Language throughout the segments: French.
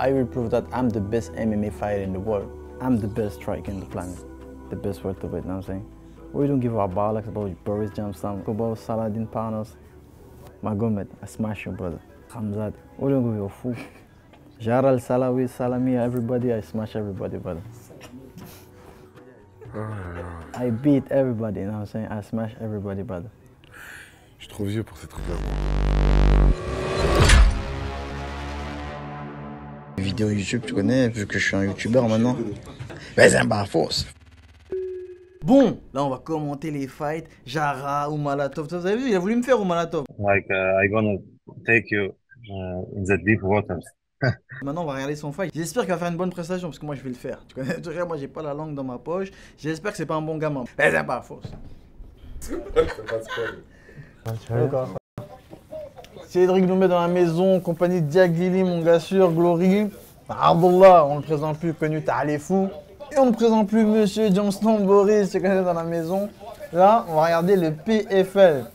I will prove that I'm the best MMA fighter in the world. I'm the best striker in the planet. The best welterweight, you know what I'm saying? We don't give our bollocks about Boris Johnson, about Saladin Panos. Magomed, I smash you, brother. Khamzat, we don't give a fool. Jaral, Salawi, Salami, everybody, I smash everybody, brother. I beat everybody, you know what I'm saying? I smash everybody, brother. Je suis trop vieux pour ces trucs-là. Vidéo YouTube, tu connais, vu que je suis un YouTuber maintenant. Mais c'est un barfos. Bon, là on va commenter les fights. Jara ou Malatov. Vous avez vu, il a voulu me faire ou Malatov. Like I'm gonna take you in the deep waters. Maintenant on va regarder son fight. J'espère qu'il va faire une bonne prestation parce que moi je vais le faire. Tu connais, déjà moi j'ai pas la langue dans ma poche. J'espère que c'est pas un bon gamin. Mais c'est un barfos. Cédric nous met dans la maison, compagnie de Diaglili, mon gars sûr, Glory. Abdullah, on ne le présente plus, connu t'as les fous. Et on ne présente plus Monsieur Johnston Boris, c'est connaît dans la maison. Là, on va regarder le PFL.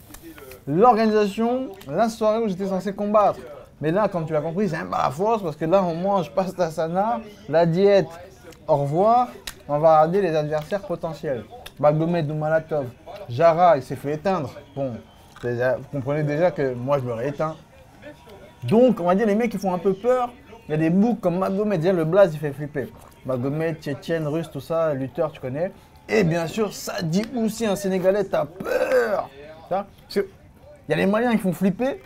L'organisation, la soirée où j'étais censé combattre. Mais là, comme tu l'as compris, c'est un peu à force parce que là, on mange pastasana, la diète, au revoir. On va regarder les adversaires potentiels. Magomed ou Malatov. Jara, il s'est fait éteindre. Bon, vous comprenez déjà que moi, je l'aurais éteint. Donc, on va dire les mecs qui font un peu peur. Il y a des boucs comme Magomed, déjà le blaze, il fait flipper. Magomed, Tchétchène, Russe, tout ça, lutteur, tu connais. Et bien sûr, Sadi aussi, un Sénégalais, t'as peur. Parce que il y a les Maliens qui font flipper,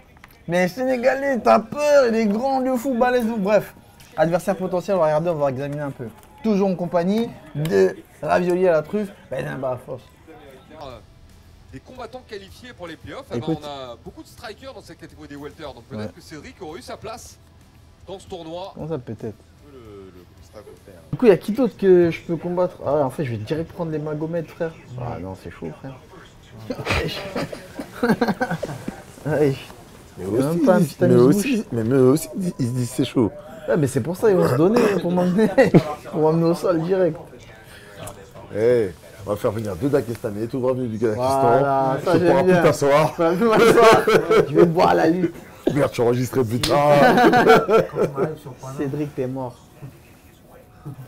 mais les Sénégalais, t'as peur, et les grands, le fou, balèze, bref. Adversaire potentiel, on va regarder, on va examiner un peu. Toujours en compagnie de Ravioli à la truffe, ben bah force. Des combattants qualifiés pour les playoffs. Alors, on a beaucoup de strikers dans cette catégorie des welter, donc peut-être que Cédric aurait eu sa place dans ce tournoi. Comment ça peut-être? Du coup, il y a qui d'autre que je peux combattre? Ah, en fait, je vais direct prendre les Magomed, frère. Ah non, c'est chaud, frère. Mais aussi, ils se disent c'est chaud. Ouais, mais c'est pour ça ils vont se donner pour m'emmener au sol direct. Hey, on va faire venir 2 Dagestanais, tout revenu du Kazakhstan. Voilà, ça je pourras plus t'asseoir. Je vais boire la lutte. Merde, tu enregistrais plus tard. Cédric, t'es mort.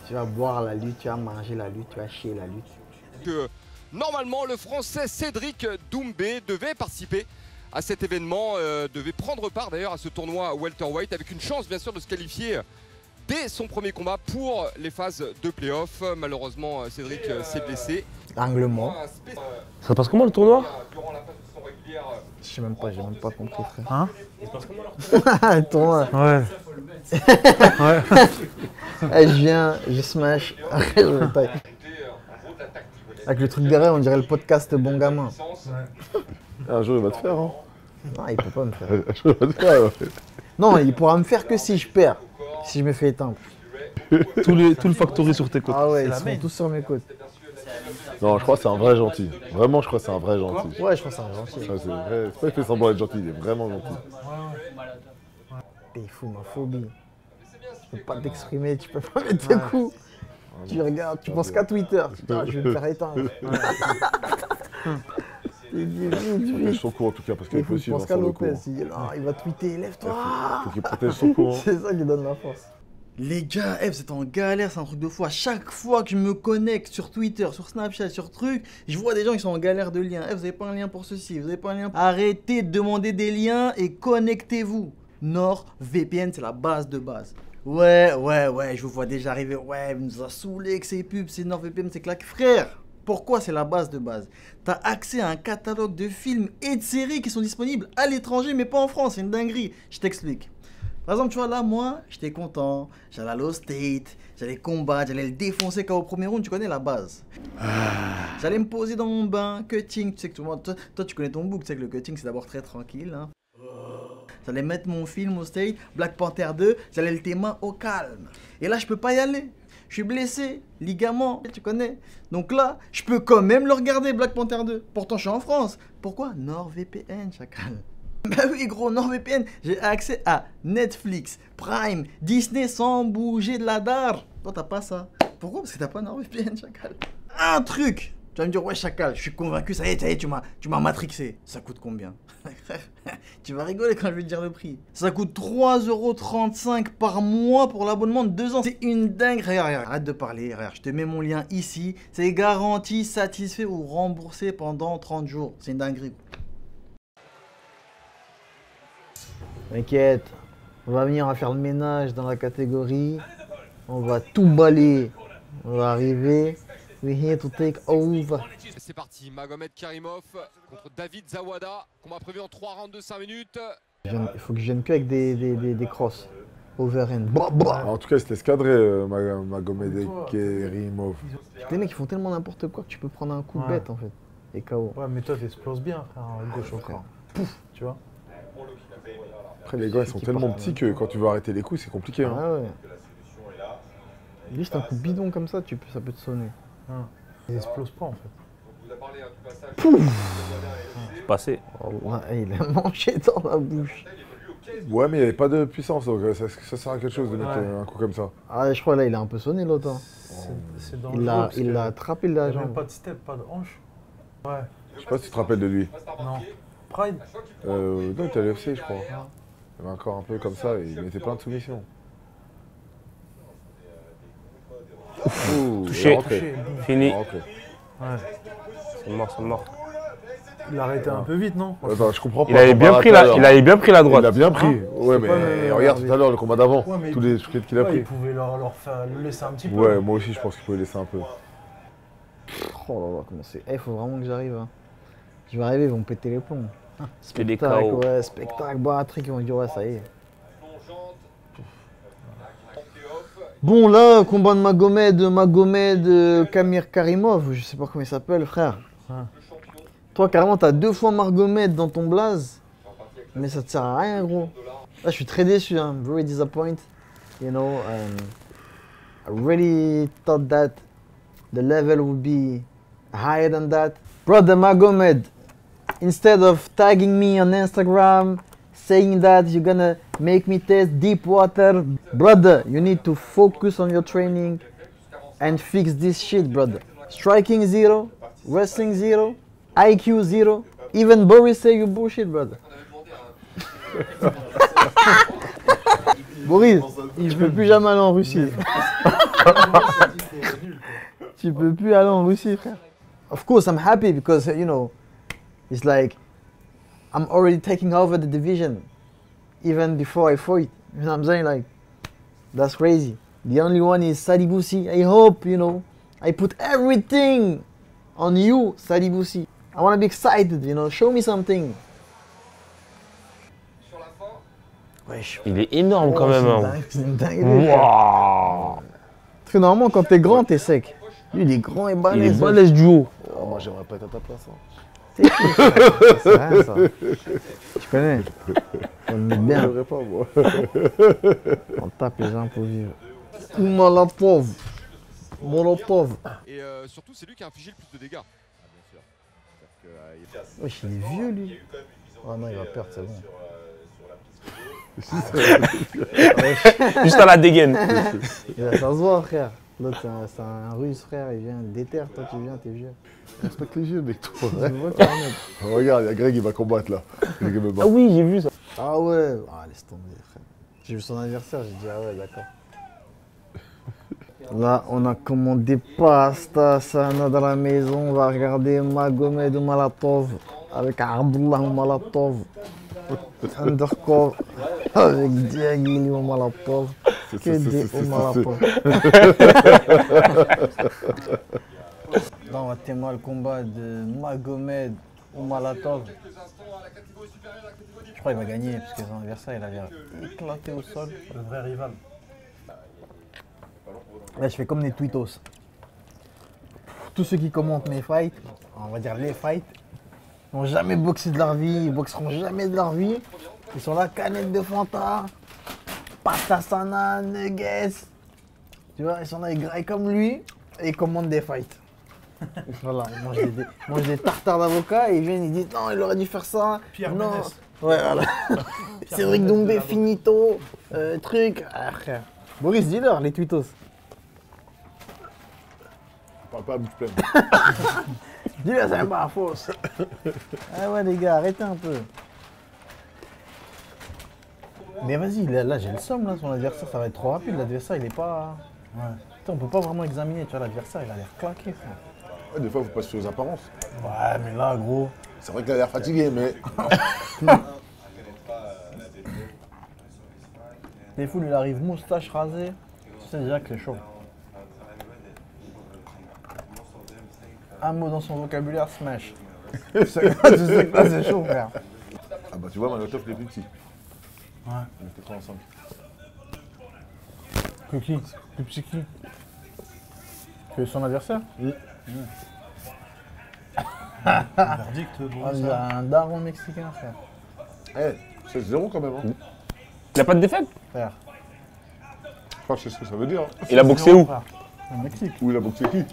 Tu vas boire la lutte, tu vas manger la lutte, tu vas chier la lutte. Normalement, le Français Cédric Doumbé devait participer à cet événement, devait prendre part d'ailleurs à ce tournoi welterweight avec une chance bien sûr de se qualifier dès son premier combat pour les phases de play-off. Malheureusement, Cédric s'est blessé. Angle mort. Ça passe comment le tournoi? Je sais même pas, j'ai même pas compris, frère. Hein? Le tournoi. Ouais. Ouais. Je viens, je smash, après je me taille. Avec le truc derrière, on dirait le podcast Bon Gamin. Un jour il va te faire, hein. Non, il peut pas me faire. Un jour il va te faire, ouais. Non, il pourra me faire que si je perds. Si je me fais éteindre. Tout le factory sur tes côtes. Ah ouais, ils sont tous sur mes côtes. Non, je crois que c'est un vrai gentil. Vraiment, je crois que c'est un vrai gentil. Ouais, je crois que c'est un gentil. Ouais, c'est vrai. C'est pas qu'il fait semblant d'être gentil, il est vraiment gentil. T'es fou, ma phobie. Tu peux pas t'exprimer, tu peux pas mettre tes coups. Tu regardes, tu penses qu'à Twitter. Putain, je vais me faire éteindre. Protège son cou en tout cas, parce qu'il faut suivre pense qu'à sur le Lopez. coup. Il va tweeter, lève-toi. Faut qu'il protège son cou. Hein. C'est ça qui donne la force. Les gars, vous êtes en galère, c'est un truc de fou. À chaque fois que je me connecte sur Twitter, sur Snapchat, sur truc, je vois des gens qui sont en galère de liens. Vous avez pas un lien pour ceci, vous avez pas un lien. Arrêtez de demander des liens et connectez-vous. NordVPN, c'est la base de base. Ouais, je vous vois déjà arriver. Ouais, il nous a saoulé avec ces pubs, c'est NordVPN, c'est claque. Frère, pourquoi c'est la base de base? T'as accès à un catalogue de films et de séries qui sont disponibles à l'étranger, mais pas en France, c'est une dinguerie. Je t'explique. Par exemple, tu vois, là, moi, j'étais content, j'allais aller au State, j'allais combattre, j'allais le défoncer KO au premier round, tu connais la base. J'allais me poser dans mon bain, cutting, tu sais que tout le monde, toi tu connais ton book, tu sais que le cutting c'est d'abord très tranquille. Hein. J'allais mettre mon film au State, Black Panther 2, j'allais le témoin au calme. Et là, je peux pas y aller. Je suis blessé, ligament, tu connais. Donc là, je peux quand même le regarder, Black Panther 2. Pourtant, je suis en France. Pourquoi? NordVPN, chacal. Bah oui, gros, NordVPN, j'ai accès à Netflix, Prime, Disney sans bouger de la dalle. Toi, t'as pas ça. Pourquoi? Parce que t'as pas NordVPN, chacal. Un truc Tu vas me dire, ouais, chacal, je suis convaincu, ça y est, tu m'as matrixé. Ça coûte combien? Tu vas rigoler quand je vais te dire le prix. Ça coûte 3,35 € par mois pour l'abonnement de 2 ans. C'est une dingue. Regarde, arrête de parler. Regarde, je te mets mon lien ici. C'est garanti, satisfait ou remboursé pendant 30 jours. C'est une dinguerie. T'inquiète, on va venir, on va faire le ménage dans la catégorie. On va tout balayer. On va arriver. We're here to take over. C'est parti, Magomed Karimov contre David Zawada. Combat prévu en 3 rounds de 5 minutes. Il faut que je vienne que avec des crosses. Overhand. Bah, bah. En tout cas, c'était escadré, Magomed Karimov. Les mecs, ils font tellement n'importe quoi que tu peux prendre un coup de bête en fait. Et KO. Ouais, mais toi, t'exploses bien, frère, gauche au corps. Pouf, tu vois. Après, les gars, ils sont tellement petits que quand tu veux arrêter les coups, c'est compliqué. Hein. Ah ouais. Juste un coup de bidon comme ça, ça peut te sonner. Ils explosent pas en fait. C'est passé. Oh, ouais, il a mangé dans la bouche. Ouais, mais il n'y avait pas de puissance, donc ça sert à quelque chose de mettre un coup comme ça. Ah, je crois là, il a un peu sonné l'autre. Hein. C'est dangereux. Il l'a attrapé de la Il n'y a même jambe. pas de step, pas de hanche. Ouais. Je sais pas si tu te rappelles de lui. Non. Pride. Non, il était à l'UFC, je crois. Il avait encore un peu comme ça, et il mettait plein de soumissions. Touché. Touché. Fini. Rentré. Ouais. C'est mort, c'est mort. Il a arrêté un peu vite, non? Attends, je comprends pas. Il avait bien pris la Il a droite. bien pris. Hein, Ouais, mais pas le- regarde tout à l'heure le combat d'avant. Ouais, mais Tous les scripts qu'il a Ouais, pris. il pouvait leur faire le laisser un petit peu. Ouais, moi aussi, je pense qu'il pouvait laisser un peu. Oh là là, comment c'est. Il faut vraiment que j'arrive. Hein. Je vais arriver, ils vont me péter les plombs. Que des Spectacle, KO. ouais, spectacle, bah, un truc, ils vont dire, ouais, ça y est. Bon, là, combat de Magomed Kamir Karimov, je sais pas comment il s'appelle, frère. Toi, carrément, t'as 2 fois Magomed dans ton blaze, mais ça te sert à rien, gros. Là, je suis très déçu, hein. Very disappointed. You know, I really thought that the level would be higher than that. Brother Magomed, instead of tagging me on Instagram, saying that you're gonna make me test deep water, brother, you need to focus on your training and fix this shit, brother. Striking 0, wrestling 0, IQ 0. Even Boris say you bullshit, brother. Boris, je peux plus jamais aller en Russie. Tu peux plus aller en Russie, frère. Of course, I'm happy because, you know, it's like I'm already taking over the division even before I fought. You know what I'm saying? Like, that's crazy. The only one is Saliboussi. I hope, you know, I put everything on you, Saliboussi. I want to be excited, you know, show me something. Wesh. Il est énorme quand même. Hein. C'est une dinguerie. Waouh. Parce que normalement, quand t'es grand, t'es sec. Lui, il est grand et Il est balèze. balèze du haut. Oh, moi, j'aimerais pas être à ta place. Hein. C'est qui, ça C'est rien, ça. Tu connais. On le met bien. J'aimerais pas, moi. On tape les gens pour vivre. Molotov. Molotov. Et surtout, c'est lui qui a infligé le plus de dégâts. Wesh, il est vieux, lui. Ah non, il va perdre, c'est bon. Juste à la dégaine. Ça se voit, frère. L'autre, c'est un russe, frère. Il vient déterre. Toi, tu viens, t'es vieux. Respecte les vieux, mec, toi. Tu vois, tu remets. Regarde, il y a Greg, il va combattre là. Greg me bat. Ah oui, j'ai vu ça. Ah ouais. Ah, laisse tomber, frère. J'ai vu son anniversaire, j'ai dit, ah ouais, d'accord. Là, on a commandé pasta sana dans la maison. On va regarder Magomed Malatov avec Abdullah Malatov. Undercover avec Diagili Malatov. Que des Malatov. Là, on va témoigner le combat de Magomed Malatov. Je crois qu'il va gagner parce que son adversaire il avait éclaté au sol. Le vrai rival. Là, je fais comme des tweetos. Tous ceux qui commentent mes fights, on va dire les fights, n'ont jamais boxé de leur vie, ils boxeront jamais de leur vie. Ils sont là, canettes de Fanta, pasta sana, nuggets. Tu vois, ils sont là, ils graillent comme lui et ils commandent des fights. Voilà, ils mangent des tartares d'avocat et ils viennent, ils disent non, il aurait dû faire ça. Pierre non. Ménès. Ouais, voilà. Cédric Doumbé, finito, truc. Ah, frère. Boris, dis-leur, les tweetos. Parle pas la bouche pleine. Dis-le, c'est pas fausse. Ah ouais, les gars, arrêtez un peu. Mais vas-y, là j'ai le somme, là, son adversaire, ça va être trop rapide. L'adversaire, il est pas. Ouais. Putain, on peut pas vraiment examiner, tu vois, l'adversaire, il a l'air claqué, frère. Ouais, des fois, faut pas se fier aux apparences. Ouais, mais là, gros. C'est vrai qu'il a l'air fatigué, mais. Les fous, il arrive moustache rasée. Tu sais déjà que c'est chaud. Un mot dans son vocabulaire, smash. Tu sais que là, c'est chaud, frère. Ah bah tu vois, Malatov, il est plus petit. Ouais. Il était 35. Que qui? Plus petit qui? Tu veux son adversaire? Oui. Verdict, gros. Ah, il y a un daron mexicain, frère. Eh, c'est 0 quand même. Hein. Il a pas de défaite. Frère, Je crois que c'est ce que ça veut dire. Hein. Il a boxé où? au Mexique. Ou il a boxé qui?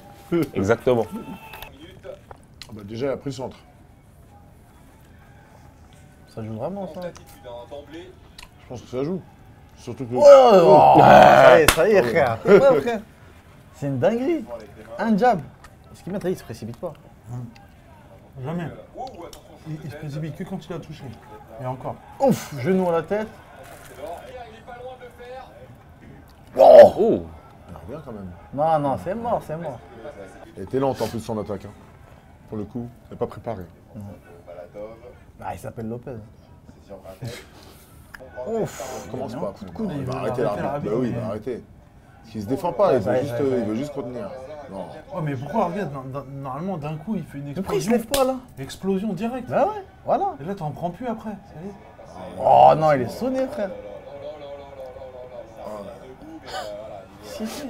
Exactement. Ah bah déjà, il a pris le centre. Ça joue vraiment, ça. Je pense que ça joue. Surtout que. Ça y est, frère. C'est vrai, frère. C'est une dinguerie. Un jab. Ce qui m'intéresse, il se précipite pas. Jamais. Il se précipite que quand il a touché. Et encore. Ouf, genou à la tête. Oh. Il revient quand même. Non, non, c'est mort, c'est mort. Elle était lente en plus son attaque. Hein. Pour le coup, elle n'est pas préparée. Ah, il s'appelle Lopez. Ouf. Commence pas. coude, Il il va veut arrêter arrêter l'arbitre. l'arbitre, Bah oui, il mais- va arrêter. Parce qu'il se défend pas, il Ouais, veut juste retenir. Non. Ouais, mais pourquoi, regarde, normalement, d'un coup, il fait une Mais pourquoi il se explosion. lève pas, là? Explosion directe. Bah ouais, voilà. Et là, t'en prends plus après. Ça y est. Oh non, il est sonné, frère. Si, si.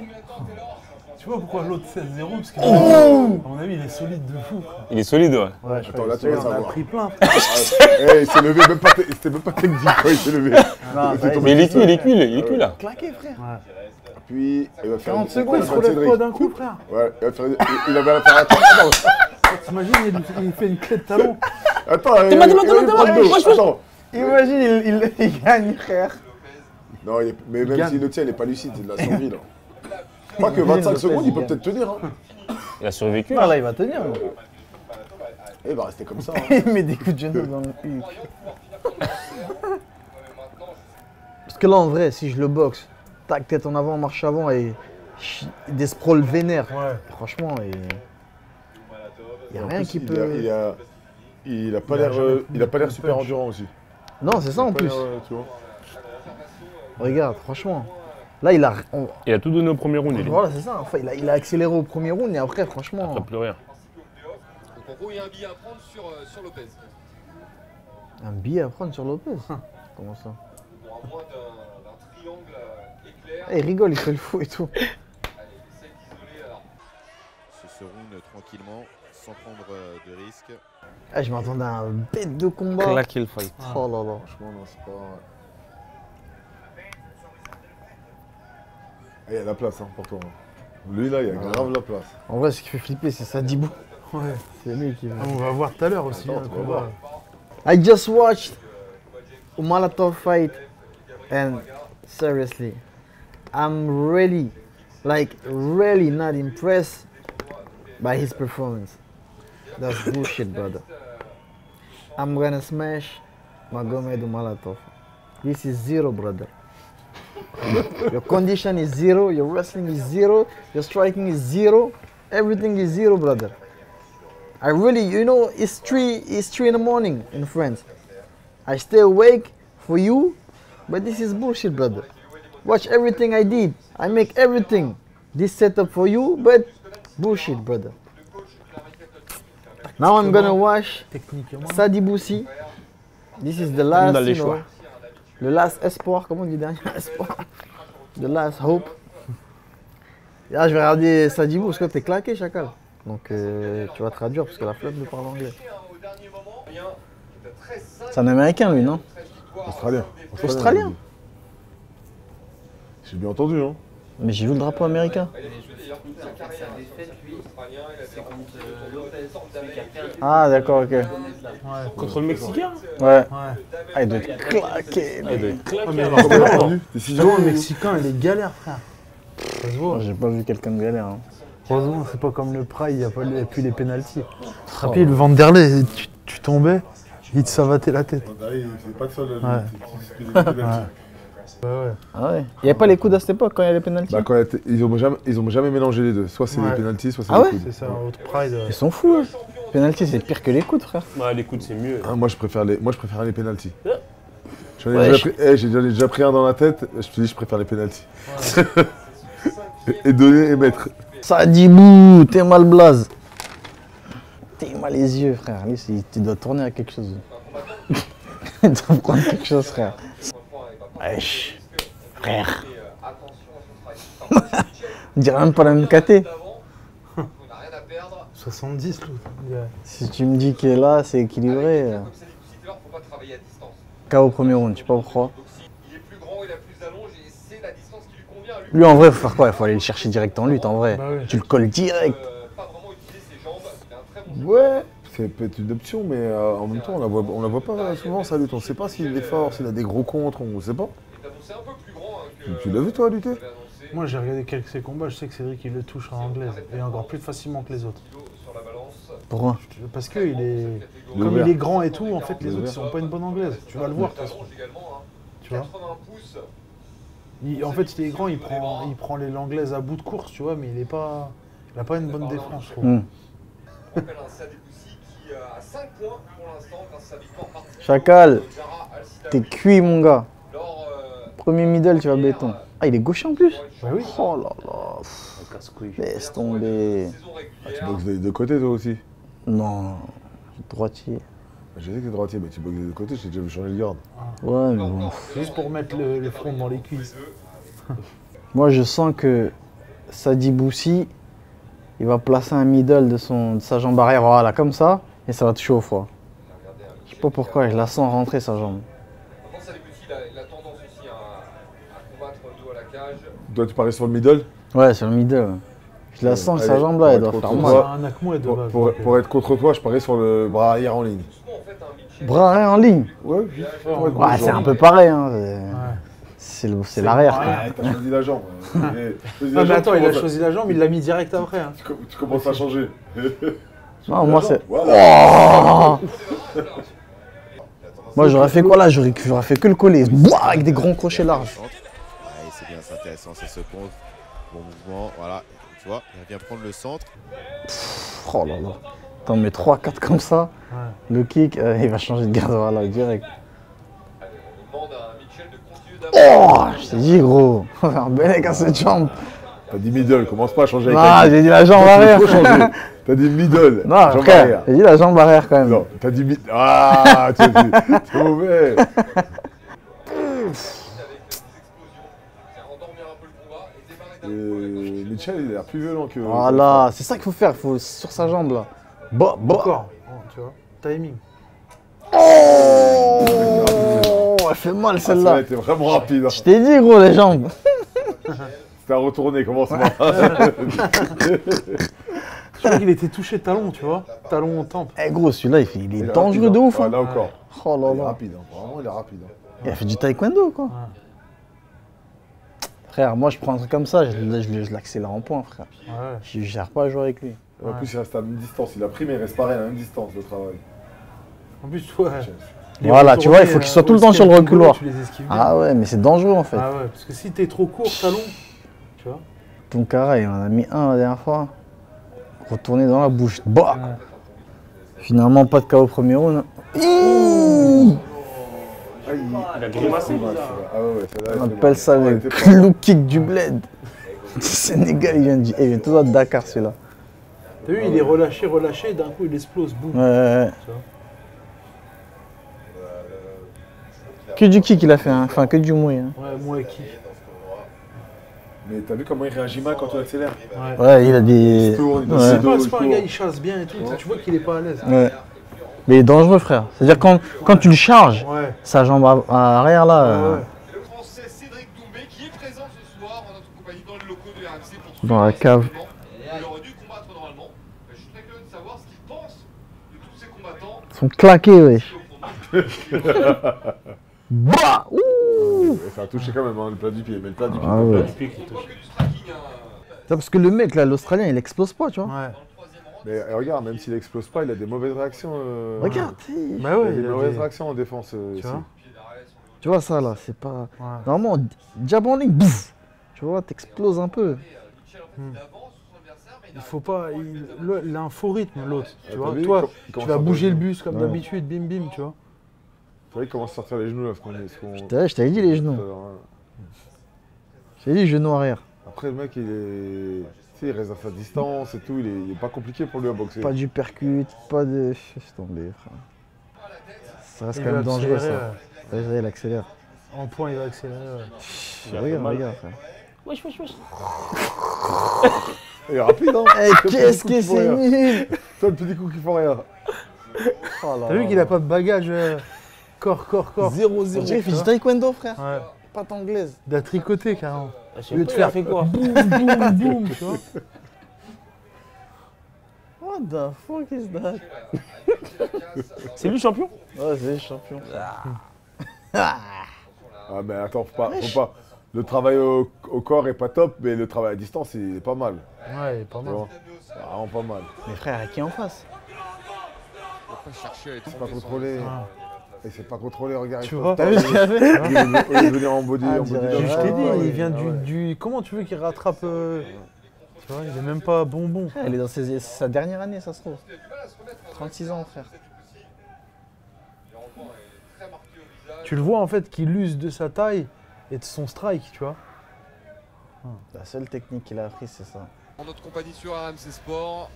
Tu vois pourquoi l'autre 16-0? Parce que, à mon avis, il est solide de fou. Quoi. Il est solide, ouais. Ouais, je Attends, là, tu Et vas on a savoir. pris plein, frère. Eh, il s'est levé, même pas, c'était même pas technique quand il s'est levé. Non, ça y est, Mais il est cuit, il est cuit, il est cuit là. claqué, frère. Puis, il va faire 40 une secondes, Il se relève pas d'un coup, frère. Ouais, il avait à faire attends, T'imagines, il fait une clé de talon. attends, T'es attends. Imagine, il gagne, frère. Non, mais même gagne. s'il le tient, il est pas lucide, il a survie là. Pas que 25 secondes, il peut peut-être tenir. Hein. Il a survécu. Non, là, il va tenir. Là. Et il va rester comme ça. Hein. Il met des coups de genou dans le cul. Parce que là, en vrai, si je le boxe, tac, tête en avant, marche avant et des sprawls vénères. Ouais. Franchement, il n'y a En rien plus, qui il peut. a pas l'air super endurant aussi. Non, c'est ça en Pas plus. l'air, tu vois. Regarde, franchement. Là, il a. Il a tout donné au premier round. Il Voilà, c'est ça. Enfin, il a accéléré au premier round et après, franchement. a plus rien. Donc en gros, il y a un billet à prendre sur Lopez. Un billet à prendre sur Lopez. Comment ça? Bon, à moins d'un triangle éclair. Eh, il rigole, il fait le fou et tout. Allez, essaye d'isoler. Alors. Ce round tranquillement, sans prendre de risques. Ah, je m'attendais à un bête de combat. Claquer le fight. Oh là là. Franchement, non, c'est pas. Il y a la place hein, pour toi. hein. Lui là, il y a grave la place. En vrai, ce qui fait flipper, c'est Sadibou. Ouais. C'est lui qui. Ah, on va voir tout à l'heure aussi. Attends, hein, tu vas combat. voir. I just watched Umalatov fight and seriously, I'm really not impressed by his performance. That's bullshit, brother. I'm gonna smash Magomed Umalatov. This is zero, brother. Your condition is zero, your wrestling is zero, your striking is zero, everything is zero, brother. I really, you know, it's 3 in the morning in France. I stay awake for you, but this is bullshit, brother. Watch everything I did. I make everything. This setup for you, but bullshit, brother. Now I'm gonna watch Techniquement. Sadi Boussi. This is the last, dans les you know, choix. le last espoir, comment on dit dernier espoir? The last hope. Et là, je vais regarder Sadi Bou parce que t'es claqué, chacal. Donc tu vas traduire parce que la flotte me parle anglais. C'est un américain, lui, non? Australien. Australien? J'ai bien entendu, hein. Mais j'ai vu le drapeau américain. Ah, d'accord, ok. Ouais. Contre le Mexicain. Ouais. Ouais. Ah, il doit être claqué. Il doit être claqué. Ouais, mais alors. alors, T'as entendu? T'es si le Mexicain, il est galère, frère. Ça se voit. J'ai pas vu quelqu'un de galère. Hein. Heureusement, c'est pas comme le Pride, il n'y a plus les pénaltys. Tu te rappelles, le Vanderlei, tu tombais, il te savatait la tête. C'est pas de seul. Ouais. Ah ouais. Il n'y avait pas les coudes à cette époque quand il y a les pénaltys. Bah, ils ont jamais mélangé les deux. Soit c'est les pénaltys, soit c'est Ah les ouais coudes. C'est ça, autre Pride. Ils sont fous. Hein. Pénalty, c'est pire que les coudes, frère. Ouais, les coudes, c'est mieux. Ah, moi je préfère les pénaltys. J'en ai Ouais, déjà pris un dans la tête, je te dis je préfère les pénaltys. et donner et mettre. Sadibou, t'es mal blaze. T'es mal les yeux, frère. Lui, tu dois tourner à quelque chose. Tu dois prendre quelque chose, frère. Wesh, frère. On dirait même pas la même KT. 70 l'autre. Si tu me dis que là, c'est équilibré. KO premier round, je sais pas pourquoi. Lui, en vrai, faut faire quoi? Il faut aller le chercher direct en lutte, en vrai. Bah oui. Tu le colles direct. Ouais, c'est peut-être une option, mais en même temps, on la voit pas souvent sa lutte. On sait pas s'il est fort, s'il a des gros contres, on sait pas. Tu l'as vu toi lutter? Moi j'ai regardé quelques de ses combats, je sais que Cédric il le touche en anglaise et encore plus facilement que les autres. Pourquoi? Parce que il est. Il est Comme ouvert. il est grand et tout, en fait les Il est autres ils ouvert. sont pas une bonne anglaise. Tu vas le voir de toute façon. Tu vois. En fait il est grand, il prend l'anglaise à bout de course, tu vois, mais il a pas une bonne défense, je trouve. Chacal, t'es cuit, mon gars. Premier middle, tu vas béton. Ah, il est gaucher en plus? Bah oui. Oh là là. Casse-couille. Laisse tomber. Ah, tu boxes des deux côtés toi aussi? Non, droitier. Je sais que t'es droitier, mais tu boxes des deux côtés, j'ai déjà vu changer le garde. Ouais, mais bon. C'est juste pour mettre le front dans les cuisses. Moi, je sens que Sadiboussi, il va placer un middle de sa jambe arrière, voilà, comme ça, et ça va toucher au foie. Je sais pas pourquoi, je la sens rentrer sa jambe. Toi tu paries sur le middle? Ouais, sur le middle. Je la sens que sa Allez, jambe là, elle pour doit être faire contre mal. toi. C'est un acmouet de base. Pour être contre toi, je parie sur le bras arrière en ligne. Bras arrière en ligne. Ouais, juste pour être Ouais, contre c'est toi. un peu pareil, hein. Ouais. C'est l'arrière. Ouais. quoi. Ah, t'as choisi la jambe. Non mais attends, il a choisi la jambe, il l'a mis direct après. Hein. Tu commences à changer. Non, moi c'est. Voilà. Oh moi j'aurais fait quoi là? J'aurais fait que le coller. Boah, avec des grands crochets larges. Ouais, c'est bien, c'est intéressant, ça se compte. Bon mouvement, voilà. Tu vois, il vient prendre le centre. Oh là là. T'en mets 3-4 comme ça. Ouais. Le kick, il va changer de garde, voilà, direct. Oh, je t'ai dit gros. On va faire Belek à cette jambe. T'as dit middle, commence pas à changer avec Ah, la j'ai dit la jambe arrière. Faut changer. T'as dit middle. Non, jambe frère, arrière. j'ai dit la jambe arrière quand même. Non, t'as dit middle. Ah, tu as dit. C'est mauvais. Mitchell, il a l'air plus violent que. Voilà, c'est ça qu'il faut faire, il faut sur sa jambe là. Bah, bah. Encore, tu vois. Timing. Oh, elle fait mal Ah, celle-là. celle-là était vraiment rapide. Hein. Je t'ai dit gros les jambes. C'était à retourner, comment ça va? Je crois qu'il était touché talon, tu vois. Talon au temple. Eh gros, celui-là il est Il est dangereux rapide, de hein. ouf. Ah, Hein. là encore. Oh là Il est là. rapide, hein. Vraiment, il est rapide. Hein. Il a fait du taekwondo quoi. Frère, moi je prends un truc comme ça, je l'accélère en point frère. Ouais. Je gère pas à jouer avec lui. En plus, il reste à la même distance. Il a pris, mais il reste pareil à la même distance, le travail. En plus, ouais. Les Voilà, tu vois, il faut qu'il soit tout le temps sur le reculoir. Tu les esquives bien. Ah ouais, mais c'est dangereux en fait. Ah ouais, parce que si t'es trop court, talon, tu vois. Ton carré, il en a mis un la dernière fois. Retourné dans la bouche. Bah Ouais. Finalement, pas de KO premier round. Ah, Il a grimacé, Ah ouais, celle-là, On elle fait appelle mal. ça Ouais, le t'es pas- clou kick du bled. Du Sénégal, il vient tout droit de Dakar celui-là. T'as vu, il est relâché, et d'un coup il explose, boum. Ouais. Tu vois. Que du kick il a fait, hein. Enfin que du mouille. Hein. Ouais, moi qui. Mais t'as vu comment il réagit mal quand on accélère? Ouais. Ouais, il a des. Il tourne, il Ouais. se C'est pas un gars, il chasse bien et tout. Tu vois qu'il est pas à l'aise. Ouais. Mais il est dangereux frère. C'est-à-dire quand tu le charges, Ouais. sa jambe arrière là. Ouais. Le Français Cédric Doumbé qui est présent ce soir en notre compagnie dans les locaux de RMC pour Dans la cave. Il aurait dû combattre normalement. Je suis très curieux de savoir ce qu'il pense de tous ces combattants. Ils sont claqués, wesh. Bah ouh. Ça a touché quand même, hein, le plat du pied. Mais le plat du pied. Ah ouais. On voit que du striking. Parce que le mec, là, l'Australien, il explose pas, tu vois. Ouais. Mais regarde, même s'il explose pas, il a des mauvaises réactions. Regarde, Bah Il ouais, a des il a mauvaises des- réactions en défense. Tu ici. vois. tu vois ça, là, c'est pas... Ouais. Normalement, jab en ligne, bouf. Tu vois, t'exploses un peu. Il faut pas. Il a un faux rythme, l'autre. Tu T'as vois, vu, toi, il tu commence vas à bouger le bouger. bus comme Ouais. d'habitude, bim bim, tu vois. C'est vrai qu'il commence à sortir les genoux là. Je t'avais dit les genoux. Je t'avais dit genoux arrière. Après, le mec, il est. Tu sais, il reste à sa distance et tout. Il est pas compliqué pour lui à boxer. Pas du percute, pas de... Laisse tomber, frère. Ça reste Il quand même va dangereux, accélérer, ça. Ouais, il accélère. En point, il va accélérer. Ouais. Regarde, mal. regarde, frère. Wesh, wesh, wesh. Il est rapide, hein. Eh, Le petit qu'est-ce coup que qui font c'est rien. nul. Toi, le petit coup qui font rien. Oh là T'as vu là. qu'il a pas de bagage corps. 0-0. On dirait qu'il fait du taekwondo, frère. Ouais. Pas anglaise. Il a tricoté carrément. Je sais Au lieu pas, de il a faire fait quoi? boum, boum, boum, tu vois. What the fuck is that? C'est lui champion? Ouais, c'est le champion. Ah, mais attends, faut pas. Le travail au corps est pas top, mais le travail à distance, il est pas mal. Ouais, il est pas Tu mal. vois. C'est vraiment pas mal. Mais frère, à qui en face? Faut pas chercher à être C'est pas contrôlé. Et c'est pas contrôlé, regarde. Tu il vois. T'as vu ce qu'il a fait? Au lieu de venir en body, Ah, en body direct. dunk, Je t'ai dit, ouais, il vient ouais. du. Comment tu veux qu'il rattrape Tu vois, il est même pas bonbon. Elle est dans sa dernière année, ça se trouve. 36 ans, frère. Tu le vois en fait qu'il use de sa taille et de son strike, tu vois. La seule technique qu'il a appris, c'est ça. En notre compagnie sur RMC Sport.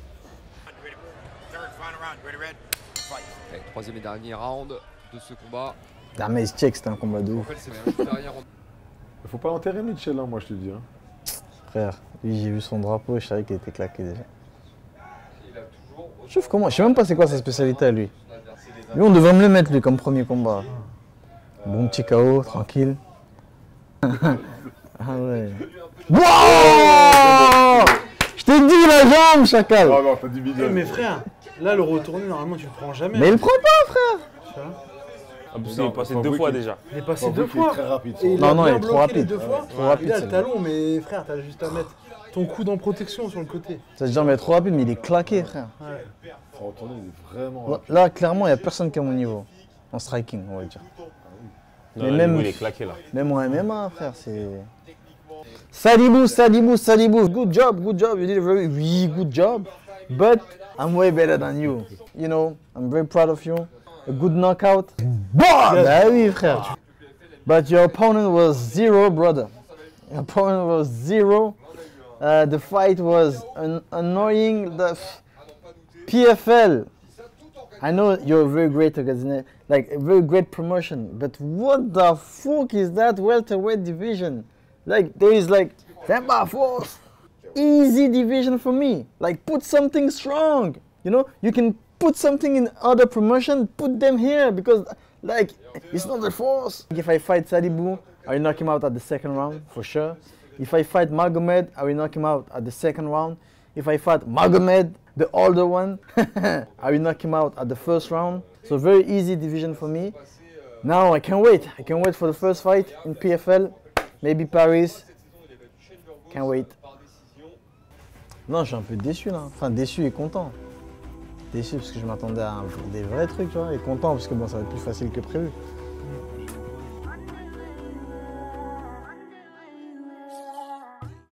Allez, troisième et dernier round de ce combat. Ah, mais check, c'était un combat de Je ouf. rappelle, c'est même derrière. Il faut pas enterrer Mitchell, hein, moi je te dis. Hein. Frère, lui, j'ai vu son drapeau, je savais qu'il était claqué déjà. Je trouve comment, je sais même pas c'est quoi sa spécialité à lui. Lui, on devrait me le mettre, lui, comme premier combat. Bon petit KO, tranquille. Ah ouais. Wow! Je t'ai dit la jambe, chacal! Oh non, t'as dit milieu. Mais frère, là le retourné, normalement tu le prends jamais. Mais il prend pas, frère! Tu vois. Ah, parce Non, qu'il est passé faut deux avouer fois qu'il- déjà. Il est passé Faut deux avouer qu'il est fois. très rapide. Et il Non, a non, bien il est trop bloqué les rapide. deux fois. Trop rapide, Il a le celle-là. talon, mais frère, t'as juste à mettre ton coude en protection sur le côté. Cette jambe est trop rapide, mais il est claqué, frère. Ouais. Faut retourner, il est vraiment Là, rapide. là, clairement, il n'y a personne qui est à mon niveau. En striking, on va dire. Non, Mais là, même- le niveau, il est claqué là. Même en MMA, frère, c'est... Sadibou, Sadibou, Sadibou. Good job, you did a very good job. But I'm way better than you. You know, I'm very proud of you. A good knockout. Bah oui, frère. But your opponent was zero, brother. Your opponent was zero. The fight was annoying. The PFL. I know you're a very great organization, like a very great promotion, but what the fuck is that welterweight division? Like there is like easy division for me. Like put something strong. You know, you can put something in other promotion, put them here because like it's not the force. If I fight Sadibou, I will knock him out at the second round for sure. If I fight Magomed, I will knock him out at the second round. If I fight Magomed, the older one, I will knock him out at the first round. So very easy division for me. Now I can't wait. I can't wait for the first fight in PFL. Maybe Paris. Can't wait. Non, je suis un peu déçu là. Enfin, déçu et content. Déçu parce que je m'attendais à des vrais trucs, tu vois. Et content parce que bon, ça va être plus facile que prévu.